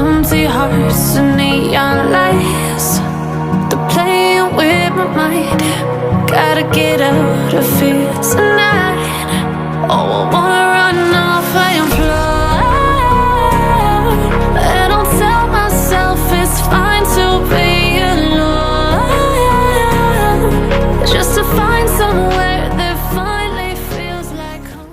empty hearts and neon lights. They're playing with my mind. Gotta get out of here tonight. Oh, I wanna run off and fly. And I'll tell myself it's fine to be alone, just to find somewhere that finally feels like home.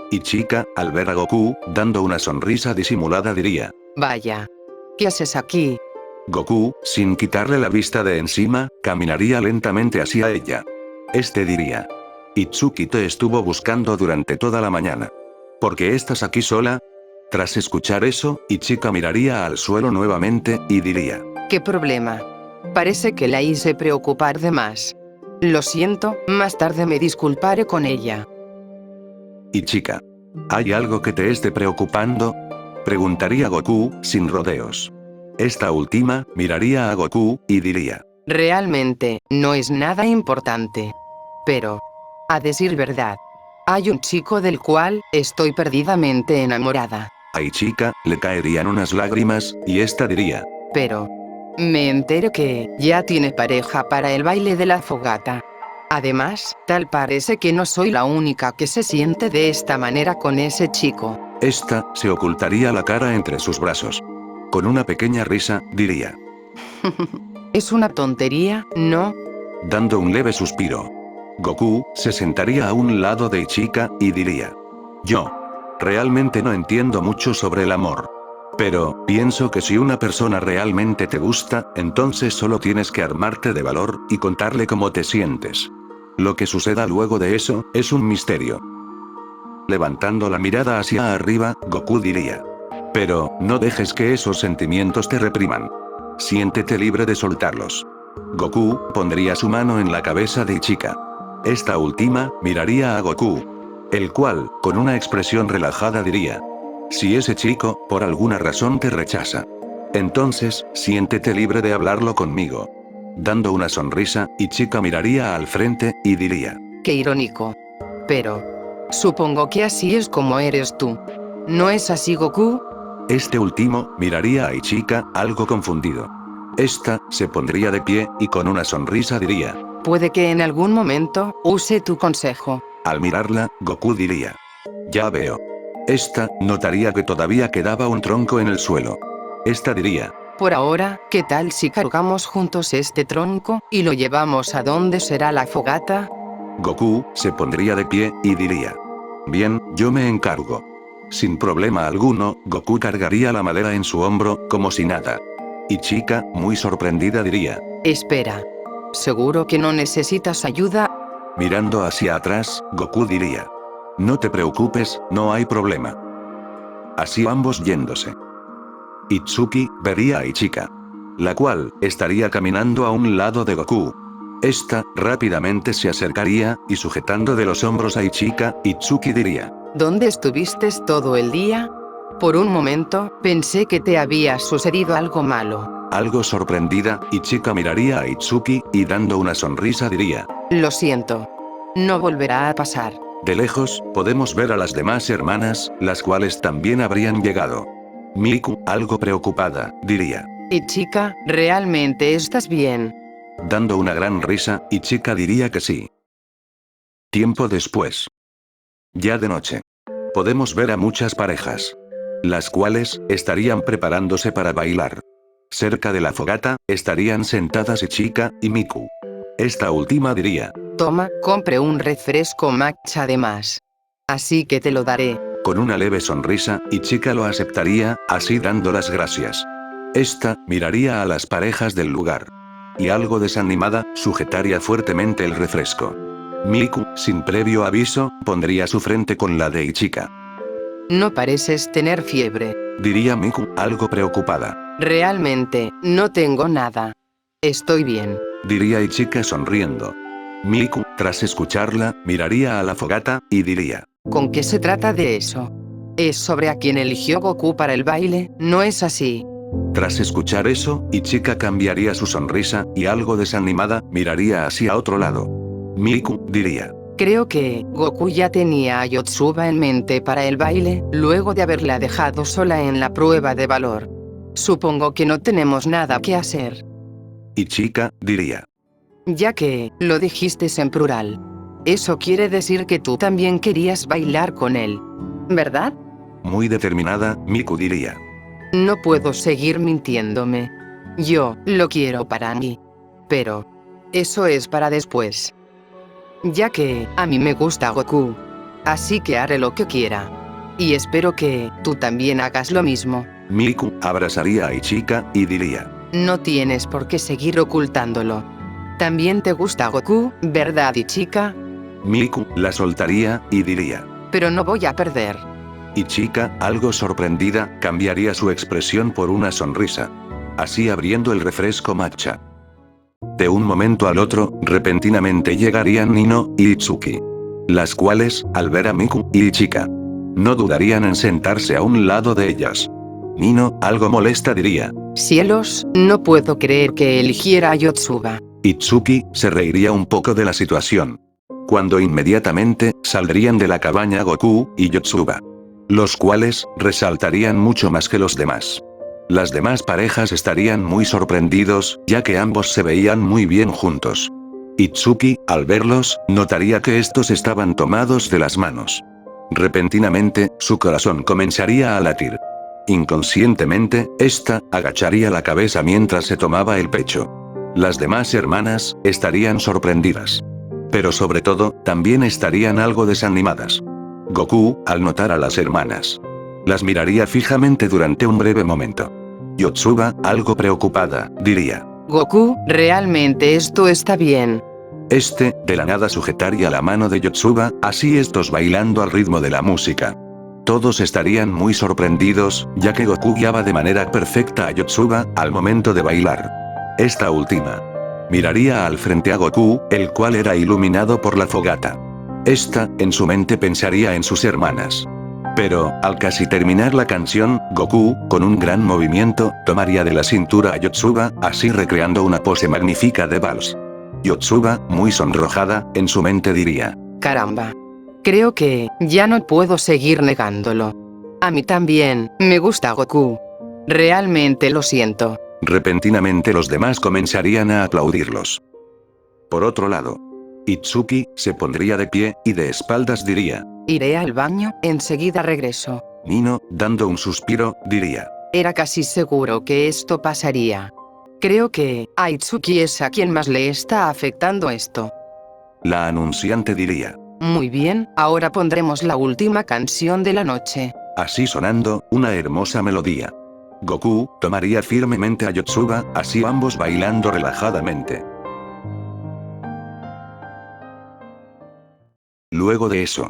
Ichika, al ver a Goku, dando una sonrisa disimulada diría: Vaya. ¿Qué haces aquí? Goku, sin quitarle la vista de encima, caminaría lentamente hacia ella. Este diría: Itsuki te estuvo buscando durante toda la mañana. ¿Por qué estás aquí sola? Tras escuchar eso, Ichika miraría al suelo nuevamente, y diría: ¿Qué problema? Parece que la hice preocupar de más. Lo siento, más tarde me disculparé con ella. Ichika, ¿hay algo que te esté preocupando? Preguntaría Goku, sin rodeos. Esta última, miraría a Goku, y diría: Realmente, no es nada importante. Pero, a decir verdad, hay un chico del cual estoy perdidamente enamorada. A Ichika, le caerían unas lágrimas, y esta diría: Pero, me enteré que ya tiene pareja para el baile de la fogata. Además, tal parece que no soy la única que se siente de esta manera con ese chico. Esta, se ocultaría la cara entre sus brazos. Con una pequeña risa, diría: Es una tontería, ¿no? Dando un leve suspiro. Goku, se sentaría a un lado de Ichika, y diría: Yo realmente no entiendo mucho sobre el amor. Pero, pienso que si una persona realmente te gusta, entonces solo tienes que armarte de valor, y contarle cómo te sientes. Lo que suceda luego de eso, es un misterio. Levantando la mirada hacia arriba, Goku diría: Pero, no dejes que esos sentimientos te repriman. Siéntete libre de soltarlos. Goku, pondría su mano en la cabeza de Ichika. Esta última, miraría a Goku. El cual, con una expresión relajada diría: Si ese chico, por alguna razón te rechaza, entonces, siéntete libre de hablarlo conmigo. Dando una sonrisa, Ichika miraría al frente, y diría: Qué irónico. Pero, supongo que así es como eres tú. ¿No es así, Goku? Este último, miraría a Ichika, algo confundido. Esta, se pondría de pie, y con una sonrisa diría: Puede que en algún momento, use tu consejo. Al mirarla, Goku diría: Ya veo. Esta, notaría que todavía quedaba un tronco en el suelo. Esta diría: Por ahora, ¿qué tal si cargamos juntos este tronco, y lo llevamos a donde será la fogata? Goku, se pondría de pie, y diría: Bien, yo me encargo. Sin problema alguno, Goku cargaría la madera en su hombro, como si nada. Ichika, muy sorprendida diría: Espera. ¿Seguro que no necesitas ayuda? Mirando hacia atrás, Goku diría: No te preocupes, no hay problema. Así ambos yéndose. Itsuki, vería a Ichika, la cual, estaría caminando a un lado de Goku. Esta, rápidamente se acercaría, y sujetando de los hombros a Ichika, Itsuki diría: ¿Dónde estuviste todo el día? Por un momento, pensé que te había sucedido algo malo. Algo sorprendida, Ichika miraría a Itsuki, y dando una sonrisa diría. Lo siento. No volverá a pasar. De lejos, podemos ver a las demás hermanas, las cuales también habrían llegado. Miku, algo preocupada, diría. Ichika, ¿realmente estás bien? Dando una gran risa, Ichika diría que sí. Tiempo después. Ya de noche. Podemos ver a muchas parejas. Las cuales, estarían preparándose para bailar. Cerca de la fogata, estarían sentadas Ichika y Miku. Esta última diría. Toma, compre un refresco matcha de más. Así que te lo daré. Con una leve sonrisa, Ichika lo aceptaría, así dando las gracias. Esta, miraría a las parejas del lugar. Y algo desanimada, sujetaría fuertemente el refresco. Miku, sin previo aviso, pondría su frente con la de Ichika. No pareces tener fiebre. Diría Miku, algo preocupada. Realmente, no tengo nada. Estoy bien. Diría Ichika sonriendo. Miku, tras escucharla, miraría a la fogata, y diría. ¿Con qué se trata de eso? Es sobre a quien eligió Goku para el baile, ¿no es así? Tras escuchar eso, Ichika cambiaría su sonrisa, y algo desanimada, miraría hacia otro lado. Miku, diría. Creo que Goku ya tenía a Yotsuba en mente para el baile, luego de haberla dejado sola en la prueba de valor. Supongo que no tenemos nada que hacer. Ichika, diría. Ya que, lo dijiste en plural. Eso quiere decir que tú también querías bailar con él, ¿verdad? Muy determinada, Miku diría. No puedo seguir mintiéndome. Yo, lo quiero para mí. Pero, eso es para después. Ya que, a mí me gusta Goku. Así que haré lo que quiera. Y espero que, tú también hagas lo mismo. Miku, abrazaría a Ichika, y diría. No tienes por qué seguir ocultándolo. También te gusta Goku, ¿verdad, Ichika? Miku, la soltaría, y diría. Pero no voy a perder. Ichika, algo sorprendida, cambiaría su expresión por una sonrisa. Así abriendo el refresco matcha. De un momento al otro, repentinamente llegarían Nino y Itsuki. Las cuales, al ver a Miku y Ichika, no dudarían en sentarse a un lado de ellas. Nino, algo molesta, diría. Cielos, no puedo creer que eligiera a Yotsuba. Itsuki, se reiría un poco de la situación. Cuando inmediatamente, saldrían de la cabaña Goku y Yotsuba. Los cuales, resaltarían mucho más que los demás. Las demás parejas estarían muy sorprendidos, ya que ambos se veían muy bien juntos. Itsuki, al verlos, notaría que estos estaban tomados de las manos. Repentinamente, su corazón comenzaría a latir. Inconscientemente, esta, agacharía la cabeza mientras se tomaba el pecho. Las demás hermanas, estarían sorprendidas. Pero sobre todo, también estarían algo desanimadas. Goku, al notar a las hermanas, las miraría fijamente durante un breve momento. Yotsuba, algo preocupada, diría. Goku, realmente esto está bien. Este, de la nada sujetaría la mano de Yotsuba, así estos bailando al ritmo de la música. Todos estarían muy sorprendidos, ya que Goku guiaba de manera perfecta a Yotsuba, al momento de bailar. Esta última miraría al frente a Goku, el cual era iluminado por la fogata. Esta, en su mente pensaría en sus hermanas. Pero, al casi terminar la canción, Goku, con un gran movimiento, tomaría de la cintura a Yotsuba, así recreando una pose magnífica de vals. Yotsuba, muy sonrojada, en su mente diría. Caramba. Creo que, ya no puedo seguir negándolo. A mí también, me gusta Goku. Realmente lo siento. Repentinamente los demás comenzarían a aplaudirlos. Por otro lado, Itsuki, se pondría de pie, y de espaldas diría. Iré al baño, enseguida regreso. Nino, dando un suspiro, diría. Era casi seguro que esto pasaría. Creo que, a Itsuki es a quien más le está afectando esto. La anunciante diría. Muy bien, ahora pondremos la última canción de la noche. Así sonando, una hermosa melodía. Goku, tomaría firmemente a Yotsuba, así ambos bailando relajadamente. Luego de eso,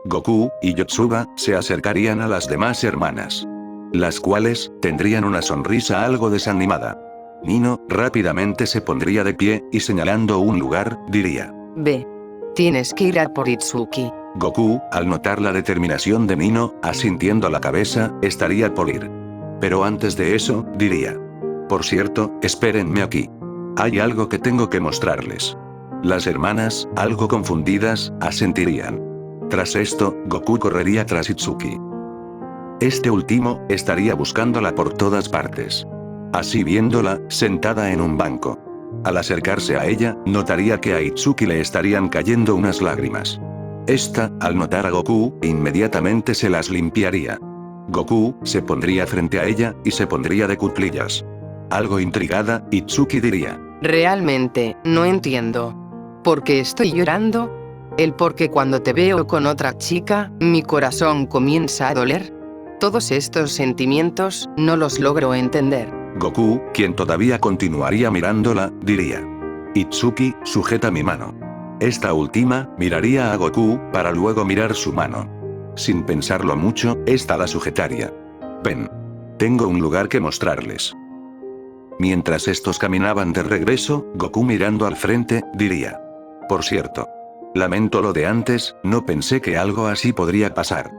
Goku y Yotsuba se acercarían a las demás hermanas. Las cuales, tendrían una sonrisa algo desanimada. Nino, rápidamente se pondría de pie, y señalando un lugar, diría. Ve. Tienes que ir a por Itsuki. Goku, al notar la determinación de Nino, asintiendo la cabeza, estaría por ir. Pero antes de eso, diría: por cierto, espérenme aquí. Hay algo que tengo que mostrarles. Las hermanas, algo confundidas, asentirían. Tras esto, Goku correría tras Itsuki. Este último, estaría buscándola por todas partes. Así viéndola, sentada en un banco. Al acercarse a ella, notaría que a Itsuki le estarían cayendo unas lágrimas. Esta, al notar a Goku, inmediatamente se las limpiaría. Goku, se pondría frente a ella, y se pondría de cuclillas. Algo intrigada, Itsuki diría: Realmente, no entiendo. ¿Por qué estoy llorando? ¿El por qué cuando te veo con otra chica, mi corazón comienza a doler? Todos estos sentimientos, no los logro entender. Goku, quien todavía continuaría mirándola, diría: Itsuki, sujeta mi mano. Esta última, miraría a Goku, para luego mirar su mano. Sin pensarlo mucho, esta la sujetaría. Ven. Tengo un lugar que mostrarles. Mientras estos caminaban de regreso, Goku mirando al frente, diría: por cierto. Lamento lo de antes, no pensé que algo así podría pasar.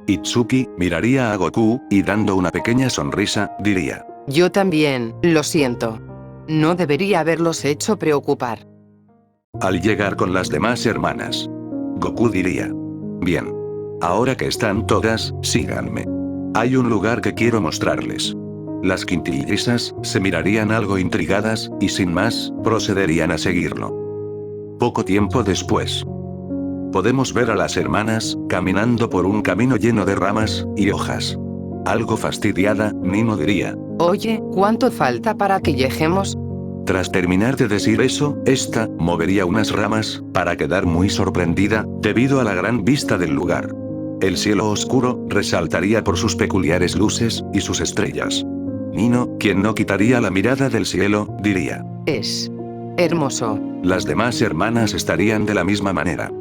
Itsuki, miraría a Goku, y dando una pequeña sonrisa, diría: Yo también, lo siento. No debería haberlos hecho preocupar. Al llegar con las demás hermanas, Goku diría: bien. Ahora que están todas, síganme. Hay un lugar que quiero mostrarles. Las quintillizas, se mirarían algo intrigadas, y sin más, procederían a seguirlo. Poco tiempo después, podemos ver a las hermanas, caminando por un camino lleno de ramas, y hojas. Algo fastidiada, Nino diría: Oye, ¿cuánto falta para que lleguemos? Tras terminar de decir eso, esta, movería unas ramas, para quedar muy sorprendida, debido a la gran vista del lugar. El cielo oscuro, resaltaría por sus peculiares luces, y sus estrellas. Nino, quien no quitaría la mirada del cielo, diría: Es hermoso. Las demás hermanas estarían de la misma manera.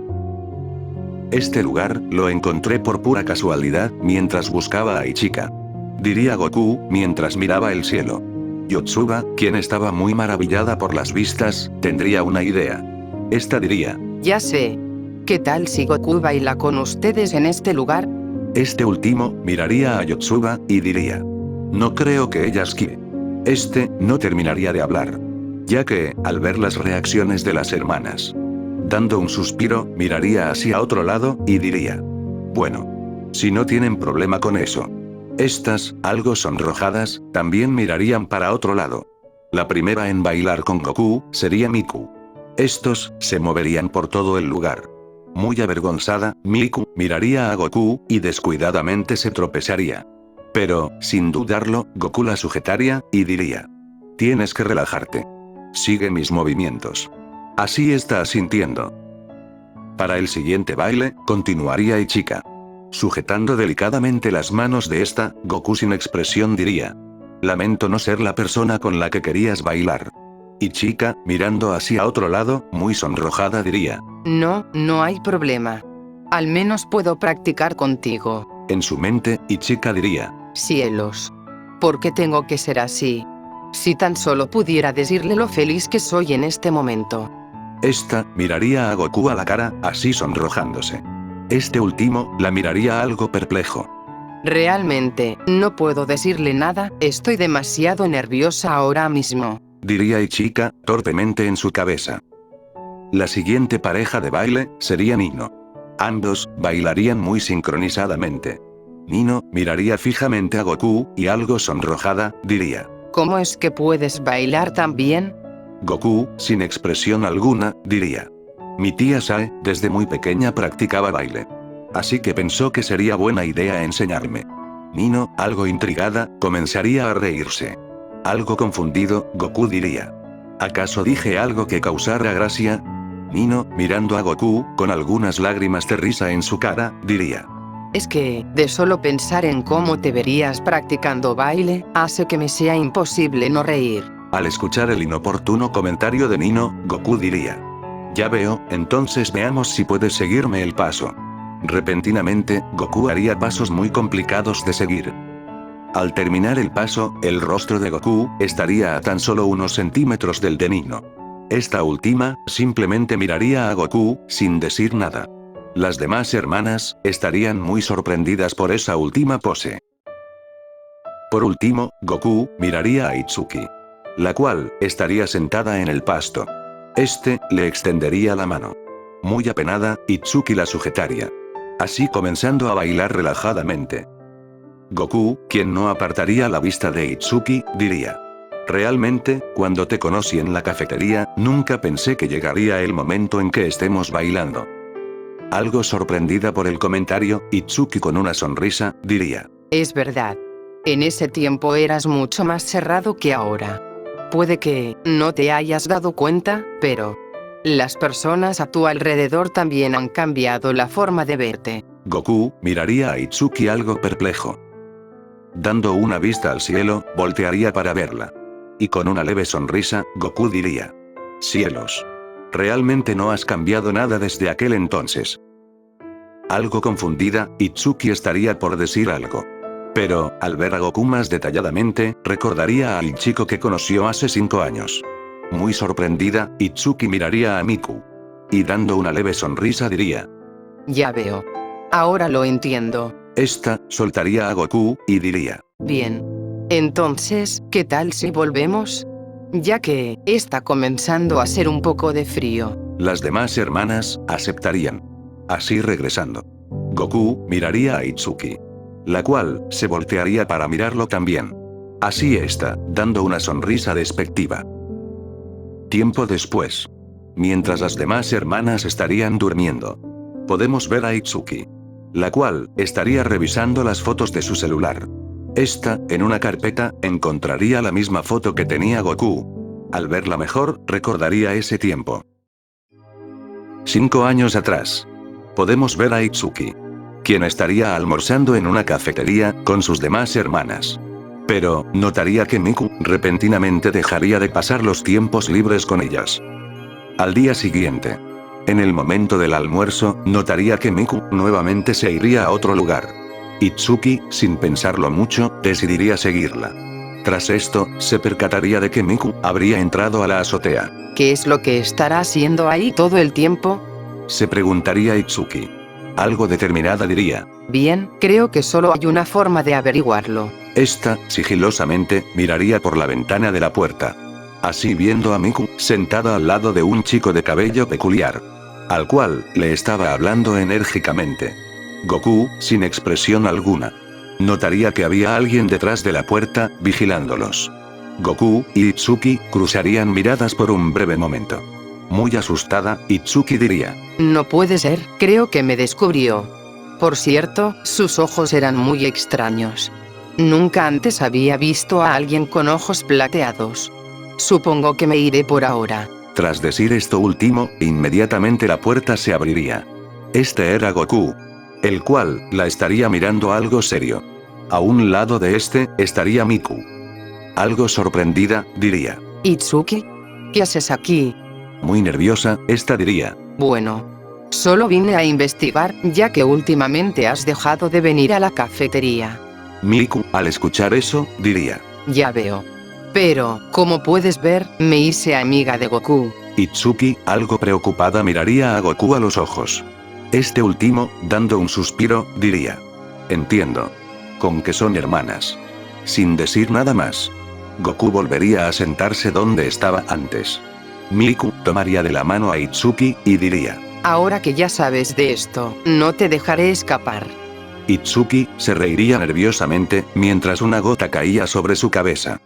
Este lugar, lo encontré por pura casualidad, mientras buscaba a Ichika. Diría Goku, mientras miraba el cielo. Yotsuba, quien estaba muy maravillada por las vistas, tendría una idea. Esta diría: Ya sé. ¿Qué tal si Goku baila con ustedes en este lugar? Este último, miraría a Yotsuba, y diría: no creo que ellas quiera. Este, no terminaría de hablar. Ya que, al ver las reacciones de las hermanas, dando un suspiro, miraría hacia otro lado, y diría: bueno. Si no tienen problema con eso. Estas, algo sonrojadas, también mirarían para otro lado. La primera en bailar con Goku, sería Miku. Estos, se moverían por todo el lugar. Muy avergonzada, Miku, miraría a Goku, y descuidadamente se tropezaría. Pero, sin dudarlo, Goku la sujetaría, y diría: tienes que relajarte. Sigue mis movimientos. Así está asintiendo. Para el siguiente baile, continuaría Ichika. Sujetando delicadamente las manos de esta, Goku sin expresión diría: lamento no ser la persona con la que querías bailar. Ichika, mirando hacia otro lado, muy sonrojada diría: No, no hay problema. Al menos puedo practicar contigo. en su mente, Ichika diría: Cielos. ¿Por qué tengo que ser así? Si tan solo pudiera decirle lo feliz que soy en este momento. esta, miraría a Goku a la cara, así sonrojándose. Este último, la miraría algo perplejo. Realmente, no puedo decirle nada, estoy demasiado nerviosa ahora mismo. Diría Ichika, torpemente en su cabeza. La siguiente pareja de baile, sería Nino. Ambos, bailarían muy sincronizadamente. Nino, miraría fijamente a Goku, y algo sonrojada, diría: ¿Cómo es que puedes bailar tan bien? Goku, sin expresión alguna, diría: mi tía Sae, desde muy pequeña practicaba baile. Así que pensó que sería buena idea enseñarme. Nino, algo intrigada, comenzaría a reírse. Algo confundido, Goku diría: ¿acaso dije algo que causara gracia? Nino, mirando a Goku, con algunas lágrimas de risa en su cara, diría: Es que, de solo pensar en cómo te verías practicando baile, hace que me sea imposible no reír. Al escuchar el inoportuno comentario de Nino, Goku diría: ya veo, entonces veamos si puedes seguirme el paso. Repentinamente, Goku haría pasos muy complicados de seguir. Al terminar el paso, el rostro de Goku estaría a tan solo unos centímetros del de Nino. Esta última, simplemente miraría a Goku, sin decir nada. Las demás hermanas estarían muy sorprendidas por esa última pose. Por último, Goku miraría a Itsuki, la cual estaría sentada en el pasto. Este le extendería la mano. Muy apenada, Itsuki la sujetaría, así comenzando a bailar relajadamente. Goku, quien no apartaría la vista de Itsuki, diría: realmente, cuando te conocí en la cafetería, nunca pensé que llegaría el momento en que estemos bailando. Algo sorprendida por el comentario, Itsuki con una sonrisa, diría: Es verdad. En ese tiempo eras mucho más cerrado que ahora. Puede que no te hayas dado cuenta, pero las personas a tu alrededor también han cambiado la forma de verte. Goku miraría a Itsuki algo perplejo. Dando una vista al cielo, voltearía para verla. Y con una leve sonrisa, Goku diría: cielos. Realmente no has cambiado nada desde aquel entonces. Algo confundida, Itsuki estaría por decir algo. Pero, al ver a Goku más detalladamente, recordaría al chico que conoció hace 5 años. Muy sorprendida, Itsuki miraría a Miku. Y dando una leve sonrisa diría: Ya veo. Ahora lo entiendo. Esta soltaría a Goku, y diría: Bien. Entonces, ¿qué tal si volvemos? Ya que está comenzando a hacer un poco de frío. Las demás hermanas aceptarían. Así regresando, Goku miraría a Itsuki, la cual se voltearía para mirarlo también. Así está, dando una sonrisa despectiva. Tiempo después, mientras las demás hermanas estarían durmiendo, podemos ver a Itsuki, la cual estaría revisando las fotos de su celular. Esta, en una carpeta, encontraría la misma foto que tenía Goku. Al verla mejor, recordaría ese tiempo. 5 años atrás, podemos ver a Itsuki, quien estaría almorzando en una cafetería con sus demás hermanas. Pero, notaría que Miku repentinamente dejaría de pasar los tiempos libres con ellas. Al día siguiente, en el momento del almuerzo, notaría que Miku nuevamente se iría a otro lugar. Itsuki, sin pensarlo mucho, decidiría seguirla. Tras esto, se percataría de que Miku habría entrado a la azotea. ¿Qué es lo que estará haciendo ahí todo el tiempo? Se preguntaría Itsuki. Algo determinada diría: Bien, creo que solo hay una forma de averiguarlo. Esta, sigilosamente, miraría por la ventana de la puerta. Así viendo a Miku, sentada al lado de un chico de cabello peculiar, al cual le estaba hablando enérgicamente. Goku, sin expresión alguna, notaría que había alguien detrás de la puerta, vigilándolos. Goku y Itsuki cruzarían miradas por un breve momento. Muy asustada, Itsuki diría: No puede ser, creo que me descubrió. Por cierto, sus ojos eran muy extraños. Nunca antes había visto a alguien con ojos plateados. Supongo que me iré por ahora. Tras decir esto último, inmediatamente la puerta se abriría. Este era Goku, el cual la estaría mirando algo serio. A un lado de este, estaría Miku. Algo sorprendida, diría: Itsuki, ¿qué haces aquí? Muy nerviosa, esta diría: Bueno, solo vine a investigar, ya que últimamente has dejado de venir a la cafetería. Miku, al escuchar eso, diría: Ya veo. Pero, como puedes ver, me hice amiga de Goku. Itsuki, algo preocupada, miraría a Goku a los ojos. Este último, dando un suspiro, diría: entiendo. Con que son hermanas. Sin decir nada más, Goku volvería a sentarse donde estaba antes. Miku tomaría de la mano a Itsuki y diría: Ahora que ya sabes de esto, no te dejaré escapar. Itsuki se reiría nerviosamente mientras una gota caía sobre su cabeza.